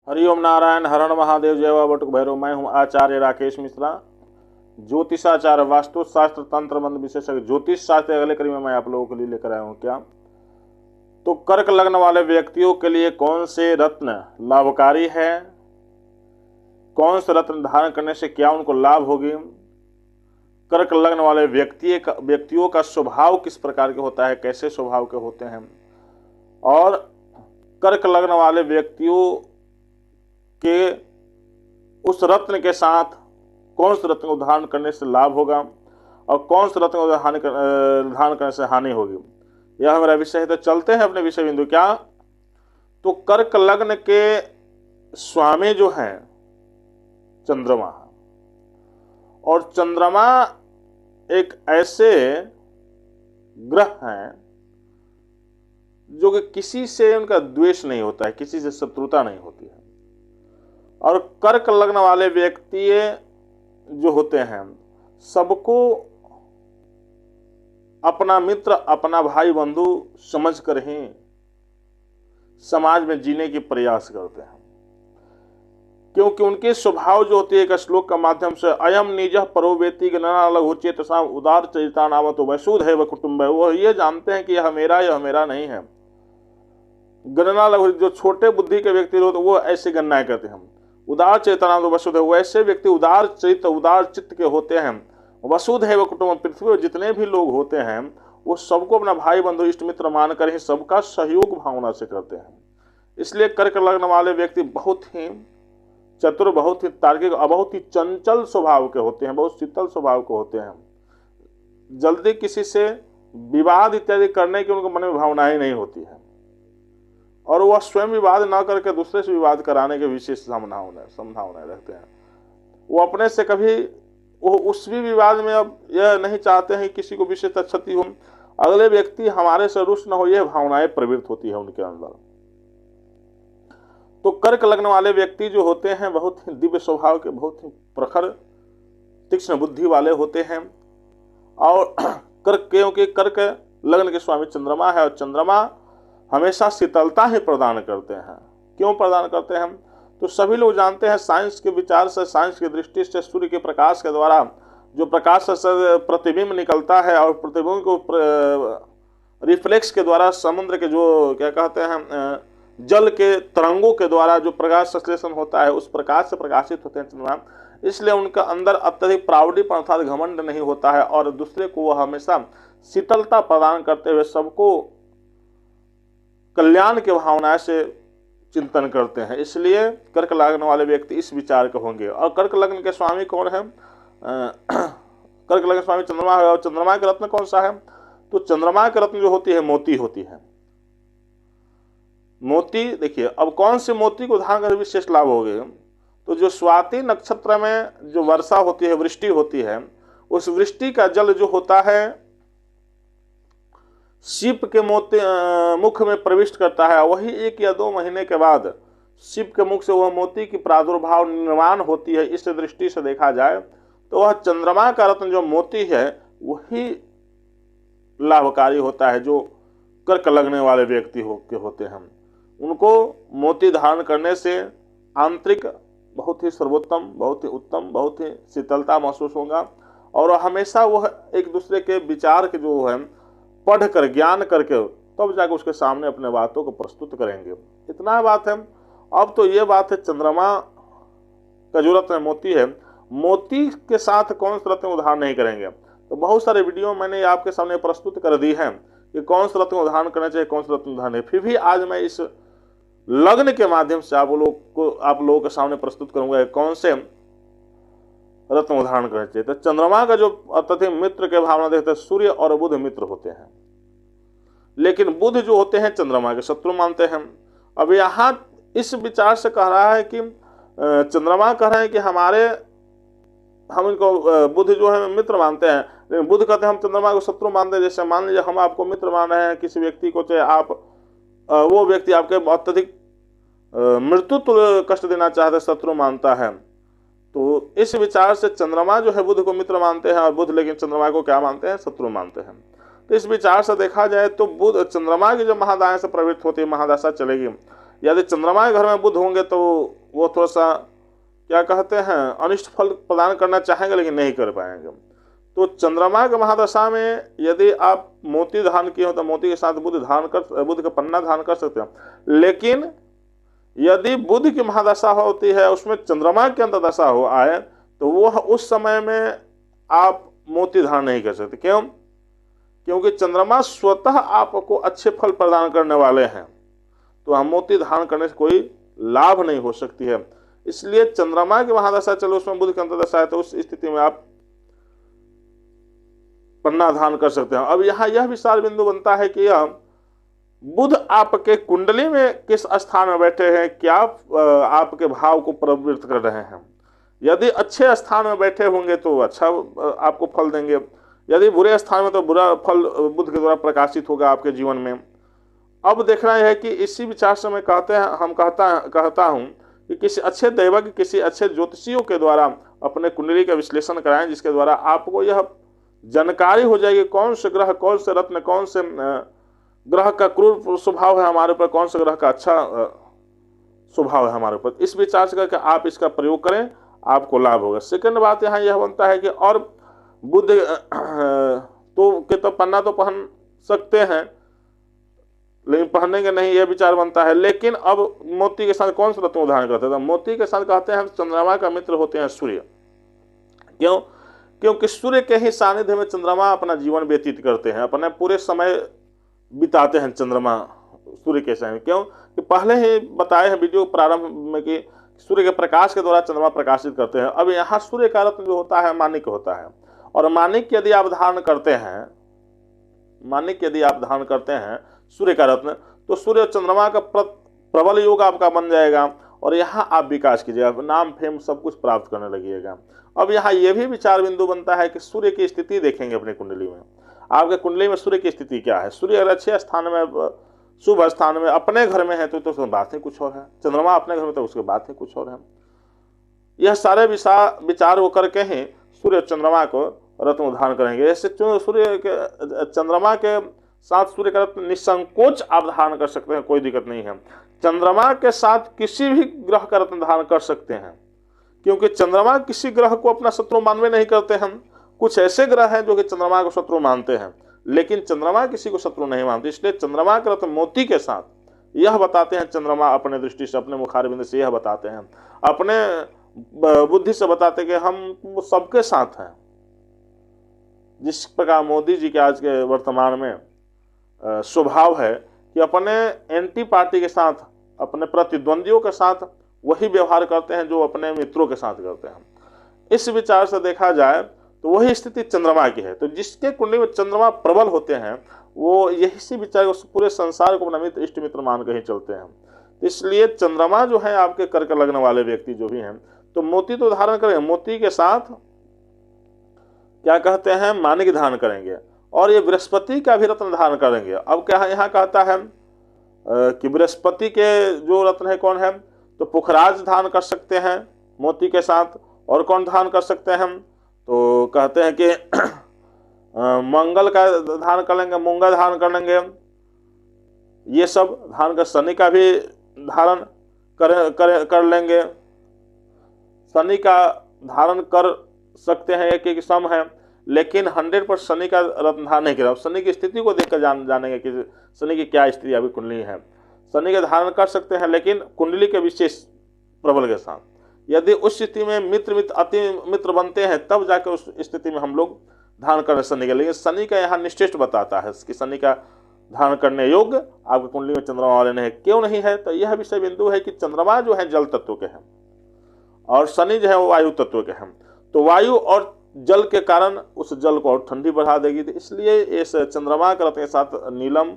हरिओम नारायण हरण महादेव जय बाबा बटुक भैरव। मैं हूं आचार्य राकेश मिश्रा, ज्योतिषाचार्य, वास्तुशास्त्र, तंत्र मंत्र विशेषज्ञ। ज्योतिष शास्त्र अगले कड़ी में मैं आप लोगों के लिए लेकर आया हूं। क्या तो कर्क लग्न वाले व्यक्तियों के लिए कौन से रत्न लाभकारी है, कौन से रत्न धारण करने से क्या उनको लाभ होगी, कर्क लग्न वाले व्यक्तियों का स्वभाव किस प्रकार के होता है, कैसे स्वभाव के होते हैं, और कर्क लग्न वाले व्यक्तियों के उस रत्न के साथ कौन से रत्न को धारण करने से लाभ होगा और कौन से रत्न को धारण करने से हानि होगी, यह हमारा विषय है। तो चलते हैं अपने विषय बिंदु। क्या तो कर्क लग्न के स्वामी जो हैं चंद्रमा, और चंद्रमा एक ऐसे ग्रह हैं जो कि किसी से उनका द्वेष नहीं होता है, किसी से शत्रुता नहीं होती है। और कर्क लग्न वाले व्यक्ति जो होते हैं सबको अपना मित्र, अपना भाई बंधु समझकर ही समाज में जीने की प्रयास करते हैं, क्योंकि उनके स्वभाव जो होती है एक श्लोक का माध्यम से अयम निजः परो वेति गणना लघु चेतसाम उदार चरिता नाम तो वसुधैव कुटुंबः। वो ये जानते हैं कि यह मेरा नहीं है। गणना लघु, जो छोटे बुद्धि के व्यक्ति होते वो ऐसे गणनाएं करते हैं। उदार चेतना तो वसुधैव, वैसे व्यक्ति उदार चरित्र उदार चित्त के होते हैं। वसुधैव कुटुंबम, पृथ्वी पर जितने भी लोग होते हैं वो सबको अपना भाई बंधु इष्ट मित्र मानकर ही सबका सहयोग भावना से करते हैं। इसलिए कर्क लग्न वाले व्यक्ति बहुत ही चतुर, बहुत ही तार्किक और बहुत ही चंचल स्वभाव के होते हैं, बहुत शीतल स्वभाव के होते हैं। जल्दी किसी से विवाद इत्यादि करने की उनके मन में भावनाएं नहीं होती है, और वह स्वयं विवाद न करके दूसरे से विवाद कराने के विशेष संभावनाएं रखते हैं। वो अपने से कभी वो उस भी विवाद में अब यह नहीं चाहते हैं किसी को विशेष क्षति हो, अगले व्यक्ति हमारे से रुष्ट न हो, यह भावनाएं प्रवृत्त होती है उनके अंदर। तो कर्क लग्न वाले व्यक्ति जो होते हैं बहुत ही दिव्य स्वभाव के, बहुत ही प्रखर तीक्ष्ण बुद्धि वाले होते हैं। और क्योंकि कर्क लग्न के स्वामी चंद्रमा है, और चंद्रमा हमेशा शीतलता ही प्रदान करते हैं। क्यों प्रदान करते हैं? तो सभी लोग जानते हैं साइंस के विचार से, साइंस की दृष्टि से सूर्य के प्रकाश के द्वारा जो प्रकाश से प्रतिबिंब निकलता है, और प्रतिबिंब को रिफ्लेक्स के द्वारा समुद्र के जो क्या कहते हैं जल के तरंगों के द्वारा जो प्रकाश संश्लेषण होता है उस प्रकाश से प्रकाशित होते हैं चंद्रमा। इसलिए उनका अंदर अत्यधिक प्रावडीपन अर्थात घमंड नहीं होता है, और दूसरे को वह हमेशा शीतलता प्रदान करते हुए सबको कल्याण की भावना से चिंतन करते हैं। इसलिए कर्क लग्न वाले व्यक्ति इस विचार के होंगे। और कर्क लग्न के स्वामी कौन है? कर्क लग्न स्वामी चंद्रमा है। और चंद्रमा के रत्न कौन सा है? तो चंद्रमा के रत्न जो होती है मोती होती है। मोती देखिए, अब कौन से मोती को धारण कर विशेष लाभ होंगे? तो जो स्वाति नक्षत्र में जो वर्षा होती है, वृष्टि होती है, उस वृष्टि का जल जो होता है शिप के मुख में प्रविष्ट करता है। वही 1 या 2 महीने के बाद शिप के मुख से वह मोती की प्रादुर्भाव निर्माण होती है। इस दृष्टि से देखा जाए तो वह चंद्रमा का रत्न जो मोती है वही लाभकारी होता है। जो कर्क लगने वाले व्यक्ति होते हैं उनको मोती धारण करने से आंतरिक बहुत ही सर्वोत्तम, बहुत ही उत्तम, बहुत ही शीतलता महसूस होगा, और हमेशा वह एक दूसरे के विचार के जो है पढ़ कर ज्ञान करके तब जाकर उसके सामने अपने बातों को प्रस्तुत करेंगे। इतना बात है। अब तो ये बात है चंद्रमा का जो रत्न मोती है, मोती के साथ कौन सा रत्न उधारण नहीं करेंगे। तो बहुत सारे वीडियो मैंने आपके सामने प्रस्तुत कर दी है कि कौन सा रत्न उधारण करना चाहिए, कौन सा रत्न उधारण नहीं। फिर भी आज मैं इस लग्न के माध्यम से आप लोगों के सामने प्रस्तुत करूंगा कौन से रत्न उदाहरण करना चाहिए। तो चंद्रमा का जो अत्यधिक मित्र के भावना देखते हैं सूर्य और बुध मित्र होते हैं, लेकिन बुध जो होते हैं चंद्रमा के शत्रु मानते हैं। अब यहाँ इस विचार से कह रहा है कि चंद्रमा कह रहे हैं कि हम इनको बुध जो है मित्र मानते हैं, लेकिन बुध कहते हैं हम चंद्रमा को शत्रु मानते हैं। जैसे मान लीजिए हम आपको मित्र मान रहे हैं किसी व्यक्ति को, चाहे आप वो व्यक्ति आपके अत्यधिक मृत्युत्व कष्ट देना चाहते शत्रु मानता है, तो इस विचार से चंद्रमा जो है बुध को मित्र मानते हैं, और बुध लेकिन चंद्रमा को क्या मानते हैं? शत्रु मानते हैं। तो इस विचार से देखा जाए तो बुध चंद्रमा की जो महादशा से प्रवृत्त होती है, महादशा चलेगी, यदि चंद्रमा के घर में बुध होंगे तो वो थोड़ा सा क्या कहते हैं अनिष्ट फल प्रदान करना चाहेंगे लेकिन नहीं कर पाएंगे। तो चंद्रमा के महादशा में यदि आप मोती धारण किए हो तो मोती के साथ बुध का पन्ना धारण कर सकते हो। लेकिन यदि बुध की महादशा होती है उसमें चंद्रमा की अंतर्दशा हो आए तो वो उस समय में आप मोती धारण नहीं कर सकते। क्यों? क्योंकि चंद्रमा स्वतः आपको अच्छे फल प्रदान करने वाले हैं, तो हम मोती धारण करने से कोई लाभ नहीं हो सकती है। इसलिए चंद्रमा की महादशा चलो उसमें बुध की अंतर्दशा है तो उस स्थिति में आप पन्ना धारण कर सकते हैं। अब यहाँ यह विचार बिंदु बनता है कि यह बुध आपके कुंडली में किस स्थान में बैठे हैं, क्या आपके भाव को प्रवृत्त कर रहे हैं। यदि अच्छे स्थान में बैठे होंगे तो अच्छा आपको फल देंगे, यदि बुरे स्थान में तो बुरा फल बुध के द्वारा प्रकाशित होगा आपके जीवन में। अब देखना यह है कि इसी विचार से मैं कहता हूँ कि किसी अच्छे दैवज्ञ, किसी अच्छे ज्योतिषियों के द्वारा अपने कुंडली का विश्लेषण कराएं, जिसके द्वारा आपको यह जानकारी हो जाएगी कौन से ग्रह, कौन से रत्न, कौन से ग्रह का क्रूर स्वभाव है हमारे ऊपर, कौन से ग्रह का अच्छा स्वभाव है हमारे ऊपर। इस विचार से करके आप इसका प्रयोग करें, आपको लाभ होगा। सेकंड बात यहाँ यह बनता है कि और बुध तो पन्ना तो पहन सकते हैं लेकिन पहनेंगे नहीं, यह विचार बनता है। लेकिन अब मोती के साथ कौन सा रत्न उदाहरण करते हैं? तो मोती के साथ कहते हैं चंद्रमा का मित्र होते हैं सूर्य। क्यों? क्योंकि सूर्य के ही सानिध्य में चंद्रमा अपना जीवन व्यतीत करते हैं, अपने पूरे समय बिताते हैं चंद्रमा सूर्य के समय। क्यों? कि पहले ही बताए हैं वीडियो प्रारंभ में कि सूर्य के प्रकाश के द्वारा चंद्रमा प्रकाशित करते हैं। अब यहाँ सूर्य का रत्न जो होता है माणिक्य होता है, और माणिक्य यदि आप धारण करते हैं सूर्य का रत्न, तो सूर्य और चंद्रमा का प्रबल योग आपका बन जाएगा और यहाँ आप विकास कीजिएगा, नाम फेम सब कुछ प्राप्त करने लगिएगा। अब यहाँ यह भी विचार बिंदु बनता है कि सूर्य की स्थिति देखेंगे अपनी कुंडली में, आपके कुंडली में सूर्य की स्थिति क्या है। सूर्य अगर अच्छे स्थान में, शुभ स्थान में, अपने घर में है तो उसकी बात ही कुछ और है, चंद्रमा अपने घर में तो उसकी बात ही कुछ और है। यह सारे विचार वो करके ही सूर्य चंद्रमा को रत्न धारण करेंगे। ऐसे सूर्य के चंद्रमा के साथ सूर्य का रत्न निसंकोच आप धारण कर सकते हैं, कोई दिक्कत नहीं है। चंद्रमा के साथ किसी भी ग्रह का रत्न धारण कर सकते हैं, क्योंकि चंद्रमा किसी ग्रह को अपना शत्रु मानवे नहीं करते हैं। कुछ ऐसे ग्रह हैं जो कि चंद्रमा को शत्रु मानते हैं, लेकिन चंद्रमा किसी को शत्रु नहीं मानते। इसलिए चंद्रमा के रत्न मोती के साथ यह बताते हैं, चंद्रमा अपने दृष्टि से, अपने मुखारबिंद से यह बताते हैं, अपने बुद्धि से बताते कि हम सबके साथ हैं। जिस प्रकार मोदी जी के आज के वर्तमान में स्वभाव है कि अपने एंटी पार्टी के साथ, अपने प्रतिद्वंदियों के साथ वही व्यवहार करते हैं जो अपने मित्रों के साथ करते हैं। इस विचार से देखा जाए तो वही स्थिति चंद्रमा की है। तो जिसके कुंडली में चंद्रमा प्रबल होते हैं वो यही सी विचार पूरे संसार को अपना मित्र, इष्ट मित्र मान के ही चलते हैं। इसलिए चंद्रमा जो है आपके कर्क लग्न वाले व्यक्ति जो भी हैं तो मोती तो धारण करेंगे, मोती के साथ क्या कहते हैं माणिक्य धारण करेंगे, और ये बृहस्पति का भी रत्न धारण करेंगे। अब क्या यहाँ कहता है कि बृहस्पति के जो रत्न है कौन है, तो पुखराज धारण कर सकते हैं मोती के साथ। और कौन धारण कर सकते हैं हम, तो कहते हैं कि मंगल का धारण कर लेंगे, मूंगा धारण कर लेंगे, ये सब धारण कर। शनि का भी धारण कर लेंगे, शनि का धारण कर सकते हैं, एक सम है, लेकिन 100% शनि का रत्न धारण नहीं किया। शनि की स्थिति को देखकर जानेंगे कि शनि की क्या स्थिति अभी कुंडली है। शनि का धारण कर सकते हैं लेकिन कुंडली के विशेष प्रबल के साथ। यदि उस स्थिति में मित्र अति मित्र बनते हैं तब जाकर उस स्थिति में हम लोग धारण करें शनि का। लेकिन शनि का यहाँ निश्चित बताता है कि शनि का धारण करने योग्य आपकी कुंडली में चंद्रमा वाले नहीं है। क्यों नहीं है, तो यह विषय बिंदु है कि चंद्रमा जो है जल तत्व के हैं और शनि जो है वो वायु तत्व के हैं। तो वायु और जल के कारण उस जल को और ठंडी बढ़ा देगी। तो इसलिए इस चंद्रमा के रत्न के साथ नीलम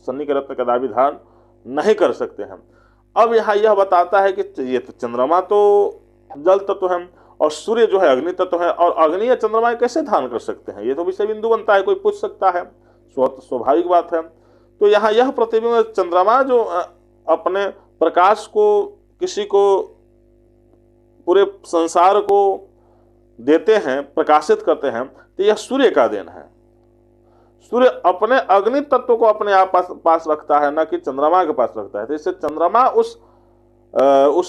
शनि के रत्न कदापि धारण नहीं कर सकते हैं। अब यहाँ यह बताता है कि ये तो चंद्रमा तो जल तत्व है और सूर्य जो है अग्नि तत्व है, और अग्नि या चंद्रमा कैसे धारण कर सकते हैं, ये तो विषय बिंदु बनता है, कोई पूछ सकता है, स्वाभाविक बात है। तो यहाँ यह प्रतिबिंब चंद्रमा जो अपने प्रकाश को किसी को पूरे संसार को देते हैं, प्रकाशित करते हैं, तो यह सूर्य का देन है। सूर्य अपने अग्नि तत्व को अपने आप पास रखता है, न कि चंद्रमा के पास रखता है। तो इससे चंद्रमा उस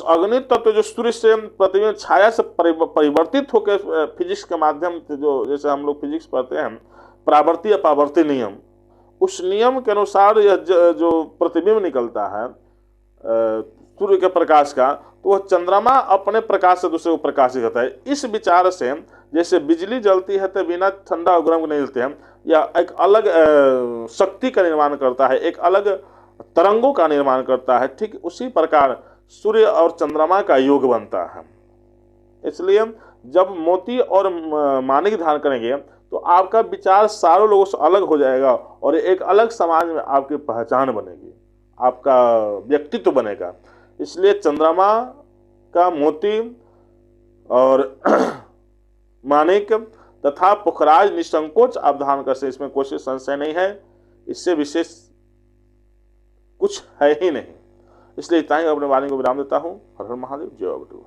अग्नि तत्व जो सूर्य से प्रतिबिंब छाया से परिवर्तित होकर फिजिक्स के माध्यम से, जो जैसे हम लोग फिजिक्स पढ़ते हैं परावर्ती अपरावर्ती नियम, उस नियम के अनुसार यह जो प्रतिबिंब निकलता है सूर्य के प्रकाश का, तो वह चंद्रमा अपने प्रकाश से दूसरे को प्रकाशित करता है। इस विचार से जैसे बिजली जलती है तो बिना ठंडा और गर्म नहीं जलते हैं, या एक अलग शक्ति का निर्माण करता है, एक अलग तरंगों का निर्माण करता है, ठीक उसी प्रकार सूर्य और चंद्रमा का योग बनता है। इसलिए जब मोती और माणिक धारण करेंगे तो आपका विचार सारों लोगों से अलग हो जाएगा और एक अलग समाज में आपकी पहचान बनेगी, आपका व्यक्तित्व बनेगा। इसलिए चंद्रमा का मोती और माणिक तथा पुखराज निसंकोच आप धारण कर सकते, इसमें कोई संशय नहीं है, इससे विशेष कुछ है ही नहीं। इसलिए इतना ही अपने वाणी को विराम देता हूँ। हर हर महादेव, जय गुरु।